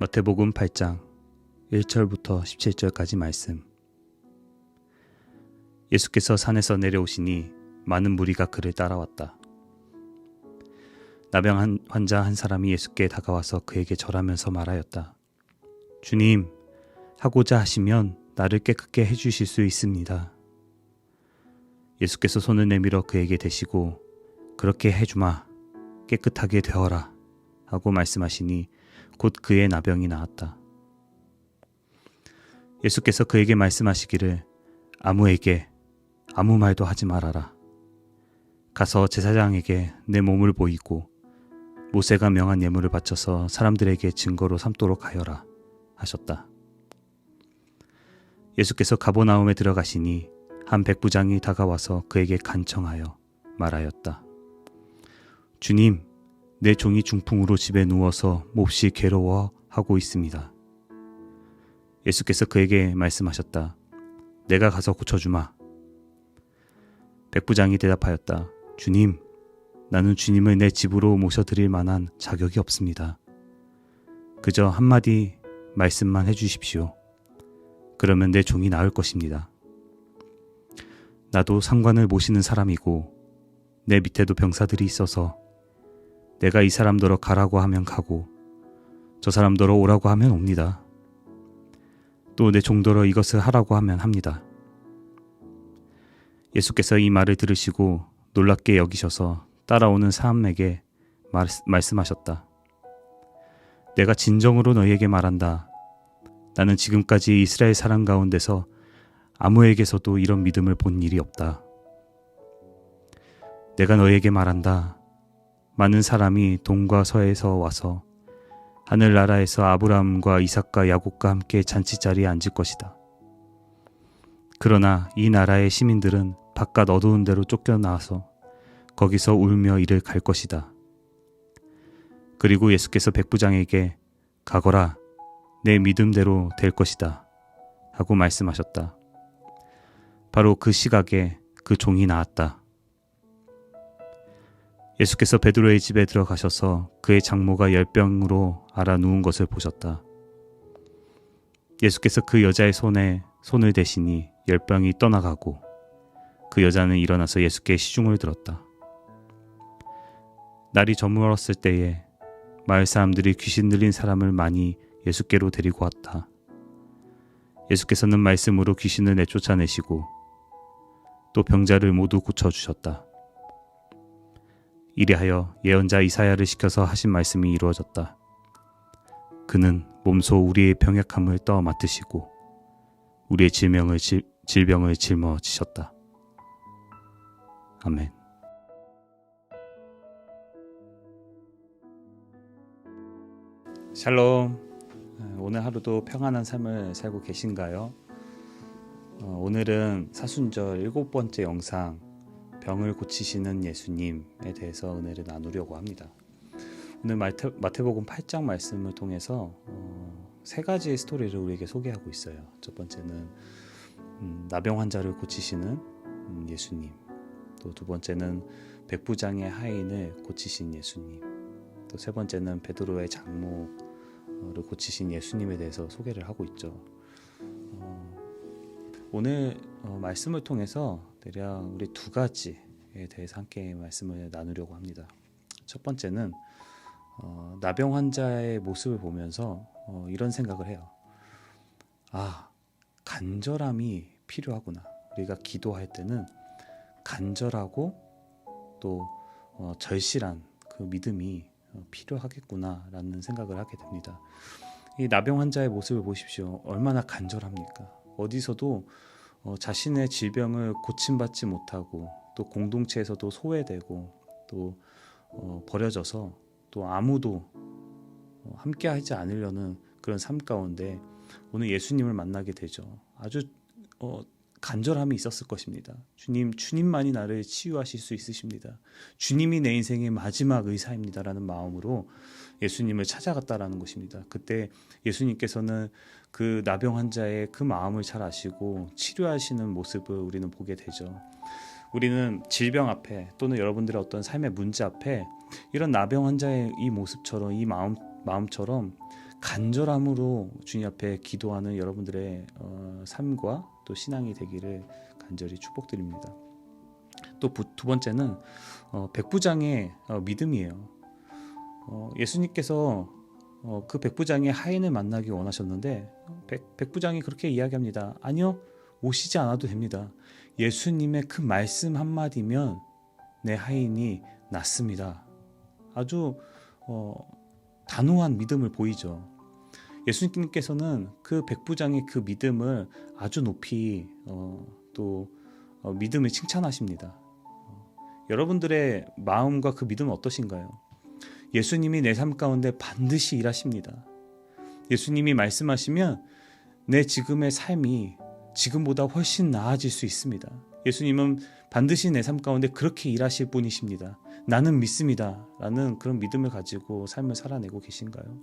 마태복음 8장 1절부터 17절까지 말씀. 예수께서 산에서 내려오시니 많은 무리가 그를 따라왔다. 나병 환자 한 사람이 예수께 다가와서 그에게 절하면서 말하였다. 주님, 하고자 하시면 나를 깨끗게 해주실 수 있습니다. 예수께서 손을 내밀어 그에게 대시고 그렇게 해주마, 깨끗하게 되어라 하고 말씀하시니 곧 그의 나병이 나았다. 예수께서 그에게 말씀하시기를 아무에게 아무 말도 하지 말아라. 가서 제사장에게 내 몸을 보이고 모세가 명한 예물을 바쳐서 사람들에게 증거로 삼도록 하여라 하셨다. 예수께서 가버나움에 들어가시니 한 백부장이 다가와서 그에게 간청하여 말하였다. 주님, 내 종이 중풍으로 집에 누워서 몹시 괴로워하고 있습니다. 예수께서 그에게 말씀하셨다. 내가 가서 고쳐주마. 백부장이 대답하였다. 주님, 나는 주님을 내 집으로 모셔드릴 만한 자격이 없습니다. 그저 한마디 말씀만 해주십시오. 그러면 내 종이 나을 것입니다. 나도 상관을 모시는 사람이고 내 밑에도 병사들이 있어서 내가 이 사람더러 가라고 하면 가고 저 사람더러 오라고 하면 옵니다. 또 내 종더러 이것을 하라고 하면 합니다. 예수께서 이 말을 들으시고 놀랍게 여기셔서 따라오는 사람에게 말씀하셨다. 내가 진정으로 너희에게 말한다. 나는 지금까지 이스라엘 사람 가운데서 아무에게서도 이런 믿음을 본 일이 없다. 내가 너희에게 말한다. 많은 사람이 동과 서에서 와서 하늘나라에서 아브라함과 이삭과 야곱과 함께 잔치자리에 앉을 것이다. 그러나 이 나라의 시민들은 바깥 어두운 데로 쫓겨나와서 거기서 울며 이를 갈 것이다. 그리고 예수께서 백부장에게 가거라, 내 믿음대로 될 것이다 하고 말씀하셨다. 바로 그 시각에 그 종이 나았다. 예수께서 베드로의 집에 들어가셔서 그의 장모가 열병으로 앓아 누운 것을 보셨다. 예수께서 그 여자의 손에 손을 대시니 열병이 떠나가고 그 여자는 일어나서 예수께 시중을 들었다. 날이 저물었을 때에 마을 사람들이 귀신 들린 사람을 많이 예수께로 데리고 왔다. 예수께서는 말씀으로 귀신을 내쫓아내시고 또 병자를 모두 고쳐주셨다. 이리하여 예언자 이사야를 시켜서 하신 말씀이 이루어졌다. 그는 몸소 우리의 병약함을 떠 맡으시고 우리의 질병을 짊어지셨다. 아멘. 샬롬. 오늘 하루도 평안한 삶을 살고 계신가요? 오늘은 사순절 7번째 영상 병을 고치시는 예수님에 대해서 은혜를 나누려고 합니다. 오늘 마태복음 8장 말씀을 통해서 세 가지의 스토리를 우리에게 소개하고 있어요. 첫 번째는 나병 환자를 고치시는 예수님, 또 두 번째는 백부장의 하인을 고치신 예수님, 또 세 번째는 베드로의 장모를 고치신 예수님에 대해서 소개를 하고 있죠. 오늘 말씀을 통해서 대략 우리 두 가지에 대해서 함께 말씀을 나누려고 합니다. 첫 번째는 나병 환자의 모습을 보면서 이런 생각을 해요. 간절함이 필요하구나. 우리가 기도할 때는 간절하고 또 절실한 그 믿음이 필요하겠구나라는 생각을 하게 됩니다. 이 나병 환자의 모습을 보십시오. 얼마나 간절합니까? 어디서도 자신의 질병을 고침받지 못하고 또 공동체에서도 소외되고 또 버려져서 또 아무도 함께 하지 않으려는 그런 삶 가운데 오늘 예수님을 만나게 되죠. 아주 간절함이 있었을 것입니다. 주님만이 나를 치유하실 수 있으십니다. 주님이 내 인생의 마지막 의사입니다라는 마음으로 예수님을 찾아갔다라는 것입니다. 그때 예수님께서는 그 나병 환자의 그 마음을 잘 아시고 치료하시는 모습을 우리는 보게 되죠. 우리는 질병 앞에 또는 여러분들의 어떤 삶의 문제 앞에 이런 나병 환자의 이 모습처럼 이 마음처럼 간절함으로 주님 앞에 기도하는 여러분들의 삶과 또 신앙이 되기를 간절히 축복드립니다. 또 두 번째는 백부장의 믿음이에요. 예수님께서 그 백부장의 하인을 만나기 원하셨는데 백부장이 그렇게 이야기합니다. 아니요, 오시지 않아도 됩니다. 예수님의 그 말씀 한마디면 내 하인이 낫습니다. 아주 단호한 믿음을 보이죠. 예수님께서는 그 백부장의 그 믿음을 아주 높이 또 믿음을 칭찬하십니다. 여러분들의 마음과 그 믿음은 어떠신가요? 예수님이 내 삶 가운데 반드시 일하십니다. 예수님이 말씀하시면 내 지금의 삶이 지금보다 훨씬 나아질 수 있습니다. 예수님은 반드시 내 삶 가운데 그렇게 일하실 분이십니다. 나는 믿습니다. 라는 그런 믿음을 가지고 삶을 살아내고 계신가요?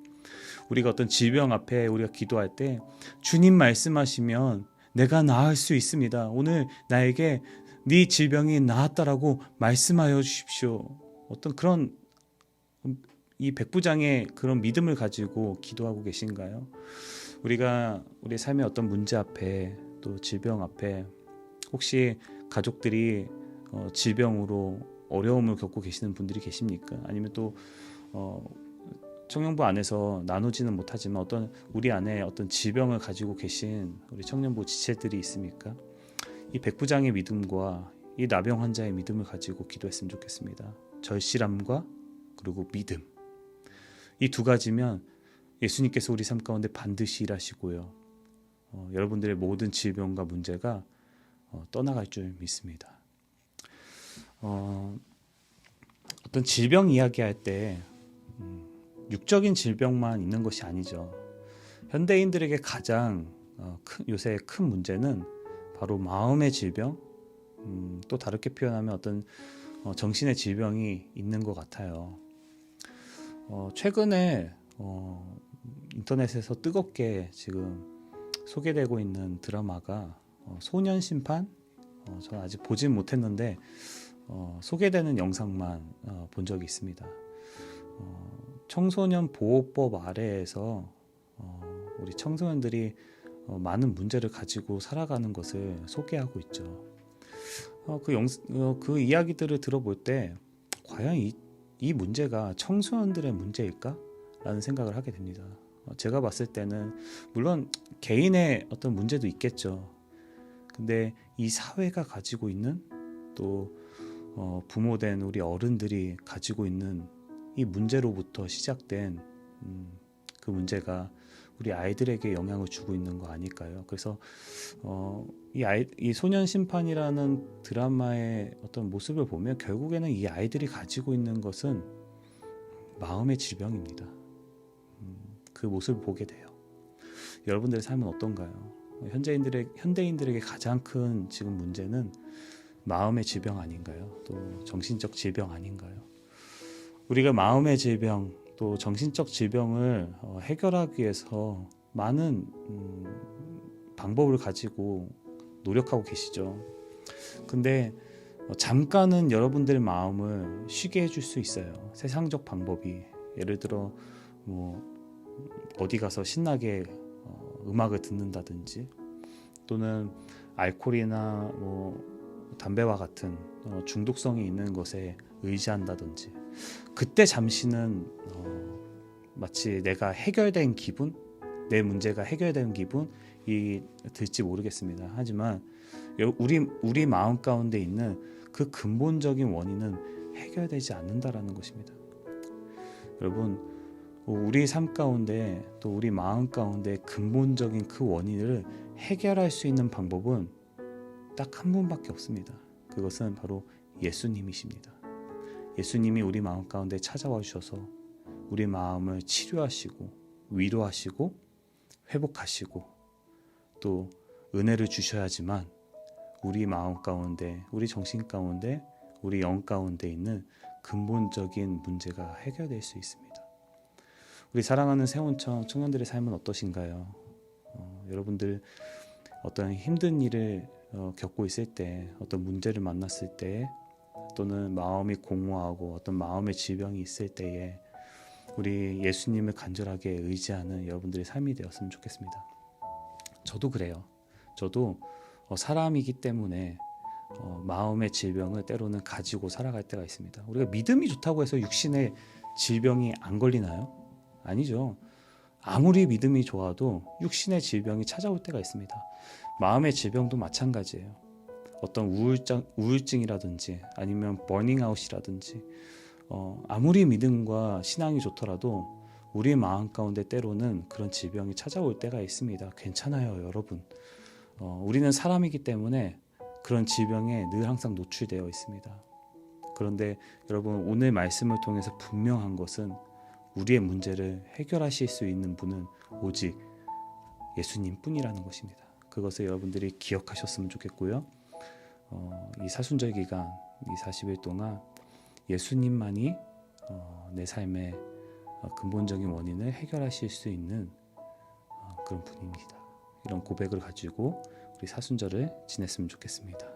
우리가 어떤 질병 앞에 우리가 기도할 때 주님 말씀하시면 내가 나을 수 있습니다. 오늘 나에게 네 질병이 나았다라고 말씀하여 주십시오. 어떤 그런 이 백부장의 그런 믿음을 가지고 기도하고 계신가요? 우리가 우리 삶의 어떤 문제 앞에 또 질병 앞에 혹시 가족들이 질병으로 어려움을 겪고 계시는 분들이 계십니까? 아니면 또 청년부 안에서 나누지는 못하지만 어떤 우리 안에 어떤 질병을 가지고 계신 우리 청년부 지체들이 있습니까? 이 백부장의 믿음과 이 나병 환자의 믿음을 가지고 기도했으면 좋겠습니다. 절실함과 그리고 믿음, 이 두 가지면 예수님께서 우리 삶 가운데 반드시 일하시고요. 여러분들의 모든 질병과 문제가 떠나갈 줄 믿습니다. 어떤 질병 이야기할 때 육적인 질병만 있는 것이 아니죠. 현대인들에게 가장 요새 큰 문제는 바로 마음의 질병, 또 다르게 표현하면 어떤 정신의 질병이 있는 것 같아요. 최근에 인터넷에서 뜨겁게 지금 소개되고 있는 드라마가 소년심판, 저는 아직 보진 못했는데 소개되는 영상만 본 적이 있습니다. 청소년 보호법 아래에서 우리 청소년들이 많은 문제를 가지고 살아가는 것을 소개하고 있죠. 그 이야기들을 들어볼 때 과연 이 문제가 청소년들의 문제일까? 라는 생각을 하게 됩니다. 제가 봤을 때는 물론 개인의 어떤 문제도 있겠죠. 근데 이 사회가 가지고 있는 또 부모된 우리 어른들이 가지고 있는 이 문제로부터 시작된 그 문제가 우리 아이들에게 영향을 주고 있는 거 아닐까요? 그래서 이 소년 심판이라는 드라마의 어떤 모습을 보면 결국에는 이 아이들이 가지고 있는 것은 마음의 질병입니다. 그 모습을 보게 돼요. 여러분들의 삶은 어떤가요? 현대인들에게 가장 큰 지금 문제는 마음의 질병 아닌가요? 또 정신적 질병 아닌가요? 우리가 마음의 질병 또 정신적 질병을 해결하기 위해서 많은 방법을 가지고 노력하고 계시죠. 근데 잠깐은 여러분들의 마음을 쉬게 해줄 수 있어요. 세상적 방법이. 예를 들어 어디 가서 신나게 음악을 듣는다든지, 또는 알코올이나 담배와 같은 중독성이 있는 것에 의지한다든지, 그때 잠시는 마치 내가 해결된 기분, 내 문제가 해결된 기분이 들지 모르겠습니다. 하지만 우리 마음 가운데 있는 그 근본적인 원인은 해결되지 않는다라는 것입니다. 여러분, 우리 삶 가운데 또 우리 마음 가운데 근본적인 그 원인을 해결할 수 있는 방법은 딱 한 분밖에 없습니다. 그것은 바로 예수님이십니다. 예수님이 우리 마음 가운데 찾아와 주셔서 우리 마음을 치료하시고 위로하시고 회복하시고 또 은혜를 주셔야지만 우리 마음 가운데, 우리 정신 가운데, 우리 영 가운데 있는 근본적인 문제가 해결될 수 있습니다. 우리 사랑하는 세원청 청년들의 삶은 어떠신가요? 여러분들 어떤 힘든 일을 겪고 있을 때, 어떤 문제를 만났을 때, 또는 마음이 공허하고 어떤 마음의 질병이 있을 때에 우리 예수님을 간절하게 의지하는 여러분들의 삶이 되었으면 좋겠습니다. 저도 그래요. 저도 사람이기 때문에 마음의 질병을 때로는 가지고 살아갈 때가 있습니다. 우리가 믿음이 좋다고 해서 육신의 질병이 안 걸리나요? 아니죠. 아무리 믿음이 좋아도 육신의 질병이 찾아올 때가 있습니다. 마음의 질병도 마찬가지예요. 어떤 우울증이라든지 아니면 버닝아웃이라든지 아무리 믿음과 신앙이 좋더라도 우리의 마음 가운데 때로는 그런 질병이 찾아올 때가 있습니다. 괜찮아요, 여러분. 우리는 사람이기 때문에 그런 질병에 늘 항상 노출되어 있습니다. 그런데 여러분, 오늘 말씀을 통해서 분명한 것은 우리의 문제를 해결하실 수 있는 분은 오직 예수님 뿐이라는 것입니다. 그것을 여러분들이 기억하셨으면 좋겠고요. 이 사순절 기간, 이 40일 동안 예수님만이 내 삶의 근본적인 원인을 해결하실 수 있는 그런 분입니다. 이런 고백을 가지고 우리 사순절을 지냈으면 좋겠습니다.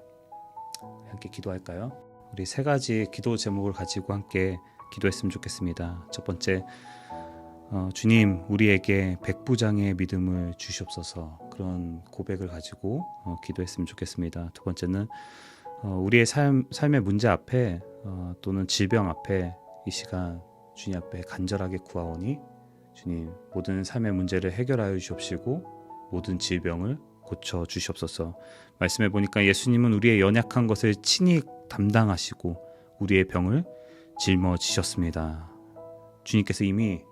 함께 기도할까요? 우리 세 가지 기도 제목을 가지고 함께 기도했으면 좋겠습니다. 첫 번째, 주님, 우리에게 백부장의 믿음을 주시옵소서. 그런 고백을 가지고 기도했으면 좋겠습니다. 두 번째는 우리의 삶의 문제 앞에 또는 질병 앞에 이 시간 주님 앞에 간절하게 구하오니 주님, 모든 삶의 문제를 해결하여 주시옵시고 모든 질병을 고쳐 주시옵소서. 말씀해 보니까 예수님은 우리의 연약한 것을 친히 담당하시고 우리의 병을 짊어지셨습니다. 주님께서 이미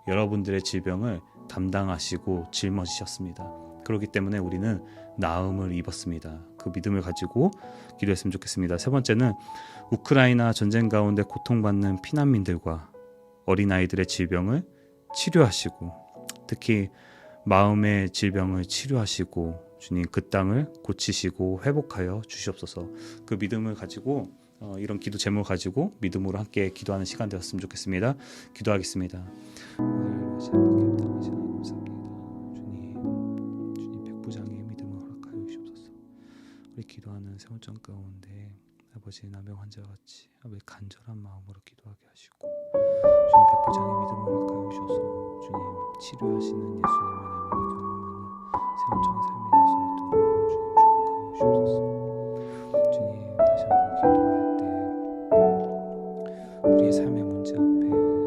여러분들의 질병을 담당하시고 짊어지셨습니다. 그렇기 때문에 우리는 나음을 입었습니다. 그 믿음을 가지고 기도했으면 좋겠습니다. 세 번째는 우크라이나 전쟁 가운데 고통받는 피난민들과 어린아이들의 질병을 치료하시고 특히 마음의 질병을 치료하시고 주님 그 땅을 고치시고 회복하여 주시옵소서. 그 믿음을 가지고 이런 기도 제목을 가지고 믿음으로 함께 기도하는 시간 되었으면 좋겠습니다. 기도하겠습니다. 주님 백부장의 믿음을 허락하여 주시옵소서. 우리 기도하는 세원장 가운데 아버지 남의 환자와 같이 아버지 간절한 마음으로 기도하게 하시고 주님 백부장의 믿음을 허락하여 주셔서 주님 치료하시는 예수님의 나라를 경험하는 세원장의 삶이 될 수 있도록 주님 축복하여 주시옵소서. 주님 다시 한번 기도할 때 우리의 삶의 문제 앞에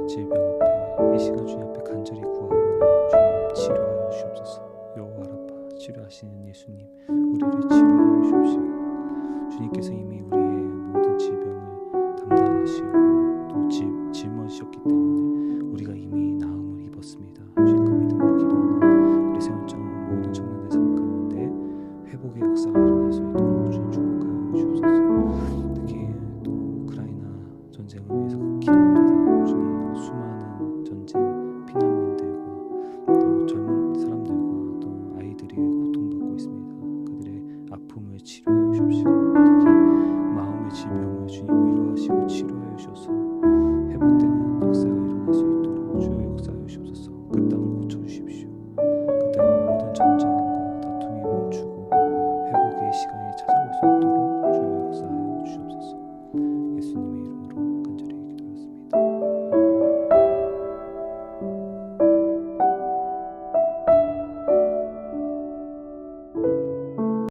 질병 앞에 이 시간 주님 앞에 간절히 구하오니 주님 치료하여 주시옵소서. 여호와라파 치료하시는 예수님 우리를 치료하여 주십시오. 주님께서 이미 우리의 모든 질병을 담당하시고 또 짊어지셨기 때문에 우리가 이미 나음을 입었습니다. 주님 그 믿음으로 기도하는 우리 세원장 모든 청년의 삶 가운데 회복의 역사가 일어날 수 있도록 주님 축복하여 주옵소서. 특히 또 우크라이나 전쟁을 위해서